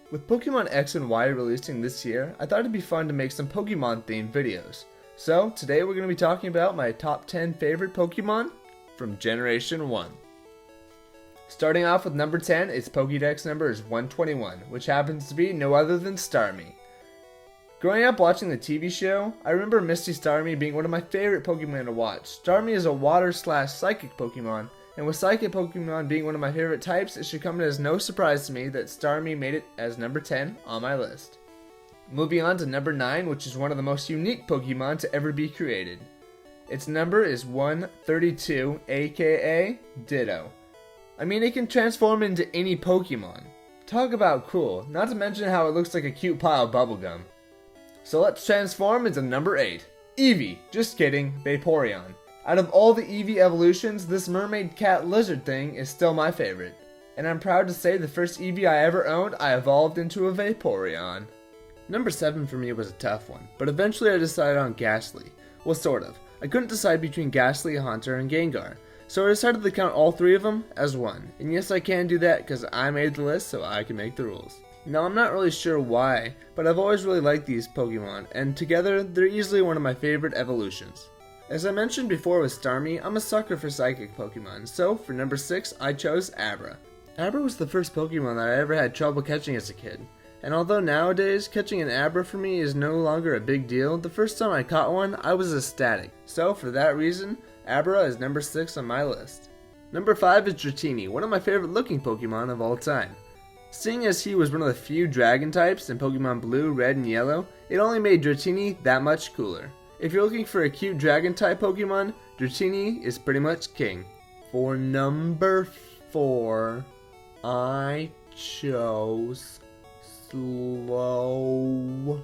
With Pokemon X and Y releasing this year, I thought it'd be fun to make some Pokemon themed videos. So today we're going to be talking about my top 10 favorite Pokemon from Generation 1. Starting off with number 10, its Pokédex number is 121, which happens to be no other than Starmie. Growing up watching the TV show, I remember Misty Starmie being one of my favorite Pokemon to watch. Starmie is a water/psychic Pokemon, and with psychic Pokemon being one of my favorite types, it should come as no surprise to me that Starmie made it as number 10 on my list. Moving on to number 9, which is one of the most unique Pokemon to ever be created. Its number is 132, aka Ditto. I mean, it can transform into any Pokemon. Talk about cool, not to mention how it looks like a cute pile of bubblegum. So let's transform into number 8, Eevee. Just kidding, Vaporeon. Out of all the Eevee evolutions, this mermaid cat lizard thing is still my favorite. And I'm proud to say the first Eevee I ever owned, I evolved into a Vaporeon. Number 7 for me was a tough one, but eventually I decided on Ghastly. Well, sort of. I couldn't decide between Ghastly, Haunter, and Gengar, so I decided to count all 3 of them as one. And yes, I can do that because I made the list so I can make the rules. Now, I'm not really sure why, but I've always really liked these Pokemon, and together, they're easily one of my favorite evolutions. As I mentioned before with Starmie, I'm a sucker for psychic Pokemon, so for number 6, I chose Abra. Abra was the first Pokemon that I ever had trouble catching as a kid, and although nowadays, catching an Abra for me is no longer a big deal, the first time I caught one, I was ecstatic. So for that reason, Abra is number 6 on my list. Number 5 is Dratini, one of my favorite looking Pokemon of all time. Seeing as he was one of the few dragon types in Pokemon Blue, Red, and Yellow, it only made Dratini that much cooler. If you're looking for a cute dragon type Pokemon, Dratini is pretty much king. For number 4, I chose Slowbro.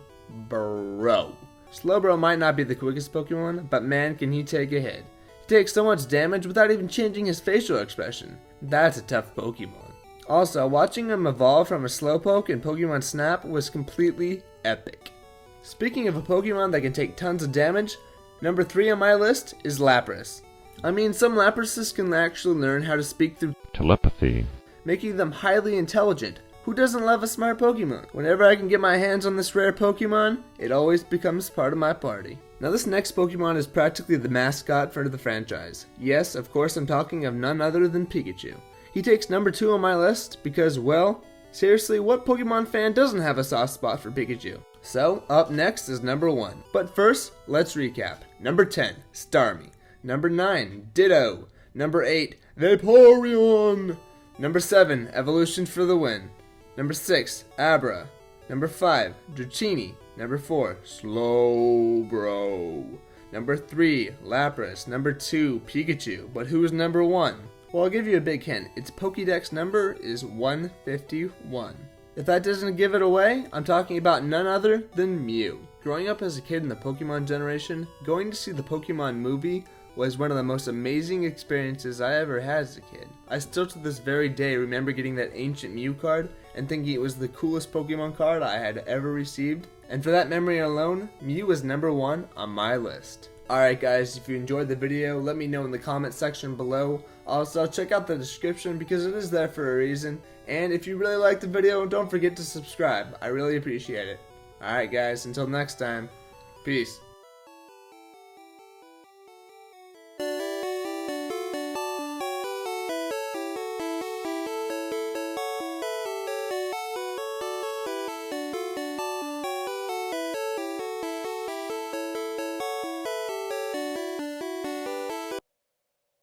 Slowbro might not be the quickest Pokemon, but man can he take a hit. He takes so much damage without even changing his facial expression. That's a tough Pokemon. Also, watching him evolve from a Slowpoke in Pokemon Snap was completely epic. Speaking of a Pokemon that can take tons of damage, number 3 on my list is Lapras. I mean, some Laprases can actually learn how to speak through telepathy, making them highly intelligent. Who doesn't love a smart Pokemon? Whenever I can get my hands on this rare Pokemon, it always becomes part of my party. Now this next Pokemon is practically the mascot for the franchise. Yes, of course I'm talking of none other than Pikachu. He takes number 2 on my list because, well, seriously, what Pokemon fan doesn't have a soft spot for Pikachu? So, up next is number 1. But first, let's recap. Number 10, Starmie. Number 9, Ditto. Number 8, Vaporeon. Number 7, Evolution for the win. Number 6, Abra. Number 5, Dratini. Number 4, Slowbro. Number 3, Lapras. Number 2, Pikachu. But who's number 1? Well, I'll give you a big hint. Its Pokédex number is 151. If that doesn't give it away, I'm talking about none other than Mew. Growing up as a kid in the Pokemon generation, going to see the Pokemon movie was one of the most amazing experiences I ever had as a kid. I still to this very day remember getting that ancient Mew card and thinking it was the coolest Pokemon card I had ever received. And for that memory alone, Mew is number 1 on my list. Alright guys, if you enjoyed the video, let me know in the comment section below. Also, check out the description because it is there for a reason. And if you really liked the video, don't forget to subscribe. I really appreciate it. Alright guys, until next time, peace.